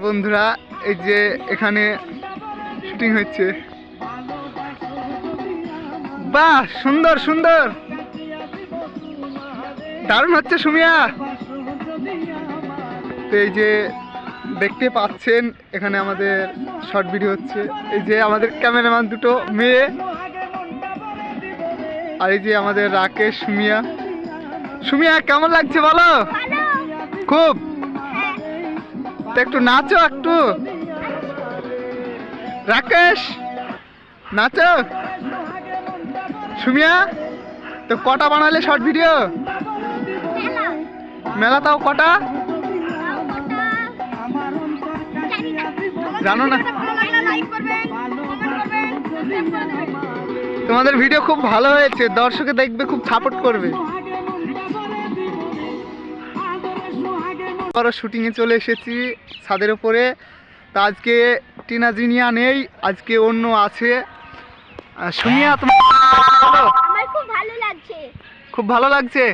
বন্ধুরা, এই যে এখানে শুটিং হচ্ছে। বাহ, সুন্দর সুন্দর, দারুণ হচ্ছে সুমিয়া। তো এই যে দেখতে পাচ্ছেন এখানে আমাদের শর্ট ভিডিও হচ্ছে। এই যে আমাদের ক্যামেরাম্যান দুটো মেয়ে, আর এই যে আমাদের রাকেশ, সুমিয়া। সুমিয়া কেমন লাগছে বলো? খুব। তো একটু নাচো, একটু রাকেশ নাচো। সুমিয়া, তো কটা বানালে শর্ট ভিডিও? মেলা তাও কটা জানো না? তোমাদের ভিডিও খুব ভালো হয়েছে, দর্শকে দেখবে, খুব সাপোর্ট করবে। বড় শুটিং এ চলে এসেছি ছাদের উপরে। তো আজকে টিনা জিনিয়া নেই, আজকে অন্য আছে। সুমিয়া, তোমার খুব ভালো লাগছে। খুব ভালো লাগছে।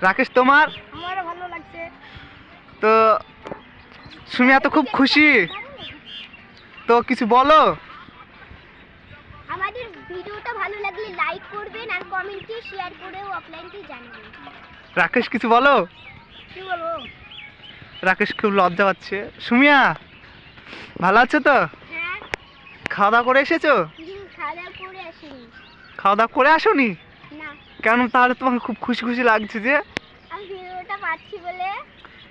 রাকেশ, তোমার? আমারও ভালো লাগছে। তো সুমিয়া তো খুব খুশি, তো কিছু বলো। আমাদের ভিডিওটা ভালো লাগলে লাইক করবেন আর কমেন্টে শেয়ার করেও অফলাইনতে জানাবেন। রাকেশ কিছু বলো। কি বলবো? রাকেশ খুব লজ্জা পাচ্ছে। সুমিয়া ভালো আছো তো? হ্যাঁ। খাওয়া দাওয়া করে এসেছো? খাওয়া দাওয়া করে আসিনি। খাওয়া দাওয়া করে আসোনি? না। কেন, তাহলে তোমাকে খুব খুশি খুশি লাগছে যে? আমি ভিডিওটা পাচ্ছি বলে।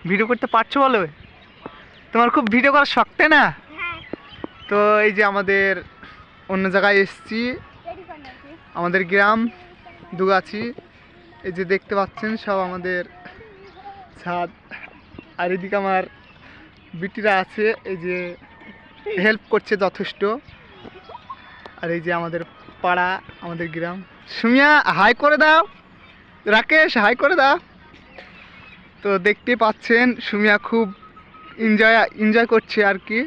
ভিডিও করতে পারছো বলো? তোমার খুব ভিডিও করার শখ, তাই না? হ্যাঁ। তো এই যে আমাদের অন্য জায়গায় এসেছি, আমাদের গ্রাম দুগাছি। এই যে দেখতে পাচ্ছেন সব আমাদের ছাদ, আর এদিকে আমার বিটিরা আছে, এই যে হেল্প করছে যথেষ্ট। আর এই যে আমাদের পাড়া, আমাদের গ্রাম। সুমিয়া হাই করে দাও, রাকেশ হাই করে দাও। তো দেখতে পাচ্ছেন সুমিয়া খুব এনজয় করছে আর কি।